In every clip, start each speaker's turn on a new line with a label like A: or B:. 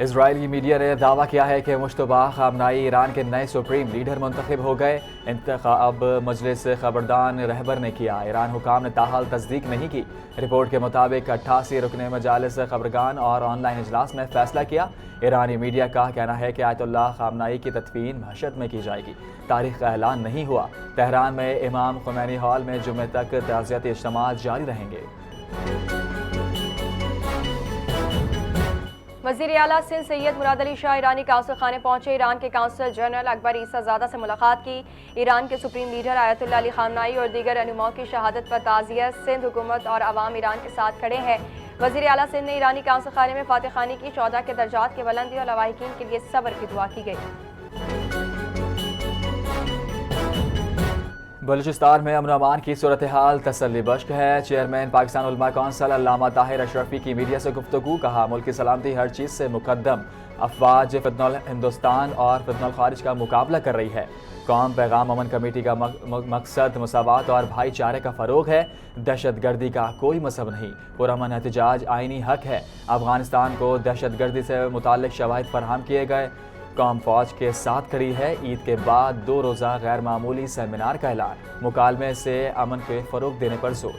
A: اسرائیلی media نے دعویٰ کیا ہے کہ مشتبہ خامنائی ایران کے نئے سپریم لیڈر منتخب ہو گئے۔ انتخاب مجلس خبردان رہبر نے کیا، ایران حکام نے تاحال تصدیق نہیں کی۔ رپورٹ کے مطابق 88 رکن مجالس خبرگان اور آن لائن اجلاس میں فیصلہ کیا۔ ایرانی میڈیا کا کہنا ہے کہ آیت اللہ خامنائی کی تدفین مشہد میں کی جائے گی۔ تاریخ کا اعلان نہیں ہوا۔ تہران میں امام خمینی ہال میں جمعے تک تعزیتی اجتماعات جاری رہیں گے۔
B: وزیر اعلیٰ سندھ سید مراد علی شاہ ایرانی قونصل خانے پہنچے۔ ایران کے قونصل جنرل اکبر عیسیٰ زادہ سے ملاقات کی۔ ایران کے سپریم لیڈر آیت اللہ علی خامنائی اور دیگر رہنماؤں کی شہادت پر تعزیت۔ سندھ حکومت اور عوام ایران کے ساتھ کھڑے ہیں۔ وزیر اعلیٰ سندھ نے ایرانی قونصل خانے میں فاتح خانی کی، 14 کے درجات کی بلندی اور لواحقین کے لیے صبر کی دعا کی گئی۔
A: بلوچستان میں امن و امان کی صورتحال تسلی بخش ہے۔ چیئرمین پاکستان علماء کونسل علامہ طاہر اشرفی کی میڈیا سے گفتگو، کہا ملک کی سلامتی ہر چیز سے مقدم، افواج فتنہ الہندوستان اور فتنہ الخارج کا مقابلہ کر رہی ہے۔ قوم پیغام امن کمیٹی کا مقصد مساوات اور بھائی چارے کا فروغ ہے، دہشت گردی کا کوئی مذہب نہیں، پرامن احتجاج آئینی حق ہے۔ افغانستان کو دہشت گردی سے متعلق شواہد فراہم کیے گئے، قوم فوج کے ساتھ کھڑی ہے۔ عید کے بعد 2 روزہ غیر معمولی سیمینار کا اعلان، مکالمے سے امن کے فروغ دینے پر زور۔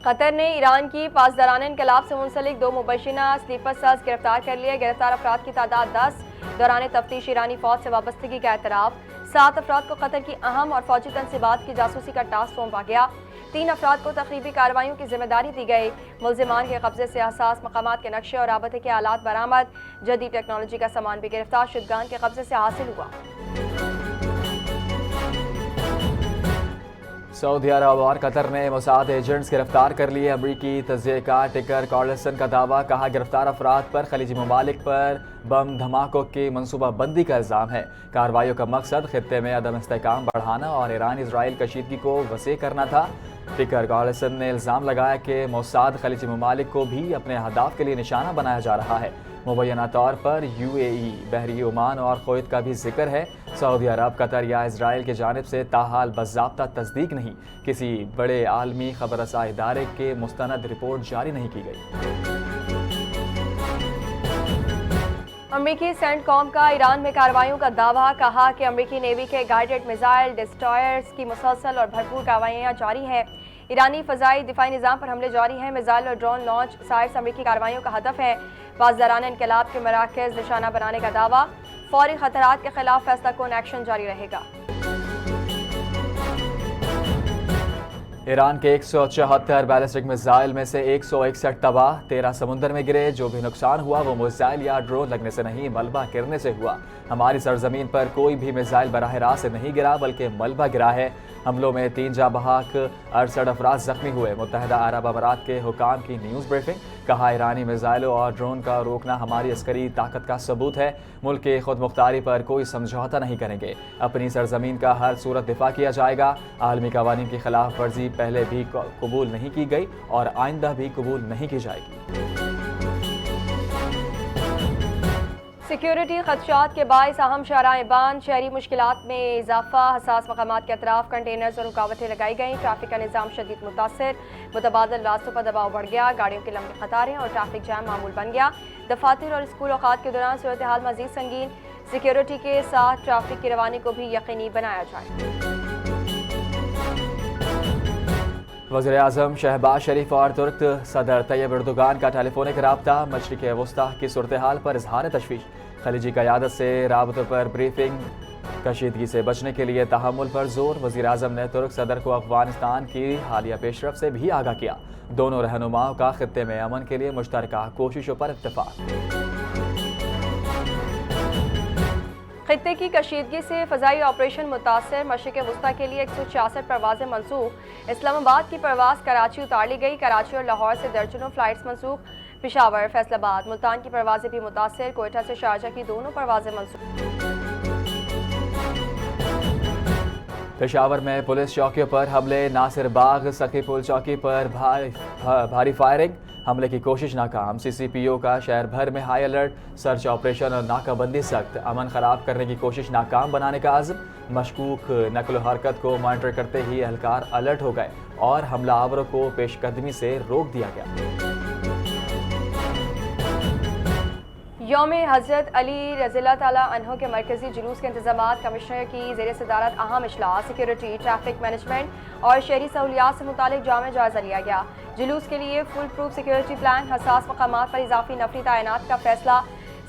B: قطر نے ایران کی پاسداران انقلاب سے منسلک 2 مبینہ سلیپر سیلز گرفتار کر لیے۔ گرفتار افراد کی تعداد 10۔ دوران تفتیش ایرانی فوج سے وابستگی کا اعتراف۔ 7 افراد کو قطر کی اہم اور فوجی تنصیبات کی جاسوسی کا ٹاسک سونپا گیا۔ 3 افراد کو تخریبی کارروائیوں کی ذمہ داری دی گئی۔ ملزمان کے قبضے سے حساس مقامات کے نقشے اور رابطے کے آلات برآمد، جدید ٹیکنالوجی کا سامان بھی گرفتار شدگان کے قبضے سے حاصل ہوا۔
A: سعودی عرب اور قطر نے موساد ایجنٹس گرفتار کر لیے۔ امریکی تجزیہ کار ٹکر کارلسن کا دعویٰ، کہا گرفتار افراد پر خلیجی ممالک پر بم دھماکوں کی منصوبہ بندی کا الزام ہے۔ کارروائیوں کا مقصد خطے میں عدم استحکام بڑھانا اور ایران اسرائیل کشیدگی کو وسیع کرنا تھا۔ ٹکر کارلسن نے الزام لگایا کہ موساد خلیجی ممالک کو بھی اپنے اہداف کے لیے نشانہ بنایا جا رہا ہے۔ مبینہ طور پر UAE، بحری عمان اور کویت کا بھی ذکر ہے۔ سعودی عرب، قطر یا اسرائیل کی جانب سے تاحال باضابطہ تصدیق نہیں، کسی بڑے عالمی خبر رساں ادارے کے مستند رپورٹ جاری نہیں کی گئی۔
B: امریکی سینٹ کام کا ایران میں کارروائیوں کا دعویٰ، کہا کہ امریکی نیوی کے گائیڈڈ میزائل ڈسٹرائرز کی مسلسل اور بھرپور کارروائیاں جاری ہیں۔ ایرانی فضائی دفاعی نظام پر حملے جاری ہیں۔ میزائل اور ڈرون لانچ سائٹس امریکی کارروائیوں کا ہدف ہیں۔ پاسداران انقلاب کے مراکز نشانہ بنانے کا دعویٰ، فوری خطرات کے خلاف فیصلہ کن ایکشن جاری رہے گا۔
A: ایران کے 174 بیلسٹک میزائل میں سے 161 تباہ، 13 سمندر میں گرے۔ جو بھی نقصان ہوا وہ میزائل یا ڈرون لگنے سے نہیں، ملبہ گرنے سے ہوا۔ ہماری سرزمین پر کوئی بھی میزائل براہ راست نہیں گرا بلکہ ملبہ گرا ہے۔ حملوں میں 3 جاں بحق، 68 افراد زخمی ہوئے۔ متحدہ عرب امارات کے حکام کی نیوز بریفنگ، کہا ایرانی میزائلوں اور ڈرون کا روکنا ہماری عسکری طاقت کا ثبوت ہے۔ ملک کی خود مختاری پر کوئی سمجھوتہ نہیں کریں گے۔ اپنی سرزمین کا ہر صورت دفاع کیا جائے گا۔ عالمی قوانین کی خلاف ورزی پہلے بھی قبول نہیں کی گئی اور آئندہ بھی قبول نہیں کی جائے گی۔
B: سیکیورٹی خدشات کے باعث اہم شاہراہیں بند، شہری مشکلات میں اضافہ، حساس مقامات کے اطراف کنٹینرز اور رکاوٹیں لگائی گئیں۔ ٹریفک کا نظام شدید متاثر، متبادل راستوں پر دباؤ بڑھ گیا، گاڑیوں کی لمبی قطاریں اور ٹریفک جام معمول بن گیا۔ دفاتر اور اسکول اوقات کے دوران صورتحال مزید سنگین، سیکیورٹی کے ساتھ ٹریفک کی روانی کو بھی یقینی بنایا جائے۔
A: وزیر اعظم شہباز شریف اور ترک صدر طیب اردوغان کا ٹیلی فونک رابطہ، مشرق وسطی کی صورتحال پر اظہار تشویش، خلیجی قیادت سے رابطوں پر بریفنگ، کشیدگی سے بچنے کے لیے تحمل پر زور۔ وزیر اعظم نے ترک صدر کو افغانستان کی حالیہ پیش رفت سے بھی آگاہ کیا۔ دونوں رہنماؤں کا خطے میں امن کے لیے مشترکہ کوششوں پر اتفاق۔
B: خطے کی کشیدگی سے فضائی آپریشن متاثر، مشرق وسطی کے لیے 166 پروازیں منسوخ۔ اسلام آباد کی پرواز کراچی اتار لی گئی، کراچی اور لاہور سے درجنوں فلائٹس منسوخ۔ پشاور، فیصل آباد، ملتان کی پروازیں بھی متاثر، کوئٹہ سے شارجہ کی دونوں پروازیں منسوخ۔
A: پشاور میں پولیس چوکیوں پر حملے، ناصر باغ سکی پل چوکی پر بھاری فائرنگ، حملے کی کوشش ناکام۔ CCPO کا شہر بھر میں ہائی الرٹ، سرچ آپریشن اور ناکہ بندی سخت، امن خراب کرنے کی کوشش ناکام بنانے کا عزم۔ مشکوک نقل و حرکت کو مانیٹر کرتے ہی اہلکار الرٹ ہو گئے اور حملہ آوروں کو پیش قدمی سے روک دیا گیا۔
B: یوم حضرت علی رضی اللہ تعالیٰ عنہ کے مرکزی جلوس کے انتظامات کمشنر کی زیر صدارت اہم اجلاس سیکیورٹی، ٹریفک مینجمنٹ اور شہری سہولیات سے متعلق جامع جائزہ لیا گیا۔ جلوس کے لیے فل پروف سیکیورٹی پلان، حساس مقامات پر اضافی نفری تعینات کا فیصلہ،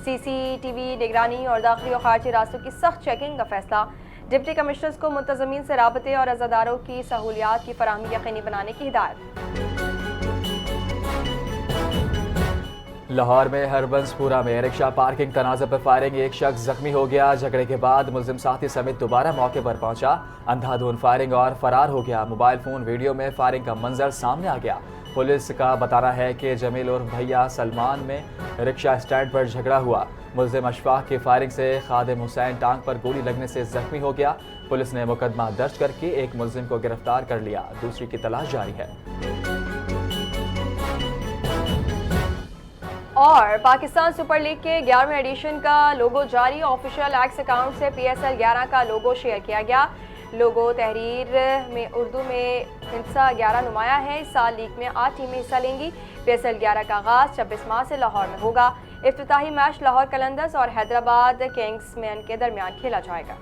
B: سی سی ٹی وی نگرانی اور داخلی اور خارجی راستوں کی سخت چیکنگ کا فیصلہ، ڈپٹی کمشنرز کو منتظمین سے رابطے اور عزاداروں کی سہولیات کی فراہمی یقینی بنانے کی ہدایت۔
A: لاہور میں ہربنس پورہ میں رکشہ پارکنگ تنازع پر فائرنگ، ایک شخص زخمی ہو گیا۔ جھگڑے کے بعد ملزم ساتھی سمیت دوبارہ موقع پر پہنچا، اندھا دھند فائرنگ اور فرار ہو گیا۔ موبائل فون ویڈیو میں فائرنگ کا منظر سامنے آ گیا۔ پولیس کا بتانا ہے کہ جمیل اور بھیا سلمان میں رکشہ اسٹینڈ پر جھگڑا ہوا۔ ملزم اشفاق کی فائرنگ سے خادم حسین ٹانگ پر گولی لگنے سے زخمی ہو گیا۔ پولیس نے مقدمہ درج کر کے ایک ملزم کو گرفتار کر لیا، دوسری کی تلاش جاری ہے۔
B: اور پاکستان سپر لیگ کے 11ویں ایڈیشن کا لوگو جاری، آفیشیل ایکس اکاؤنٹ سے پی ایس ایل 11 کا لوگو شیئر کیا گیا۔ لوگو تحریر میں اردو میں ہندسہ 11 نمایاں ہے۔ اس سال لیگ میں 8 ٹیمیں حصہ لیں گی۔ پی ایس ایل 11 کا آغاز 26 ماہ سے لاہور میں ہوگا۔ افتتاحی میچ لاہور قلندرز اور حیدرآباد کنگز مین کے درمیان کھیلا جائے گا۔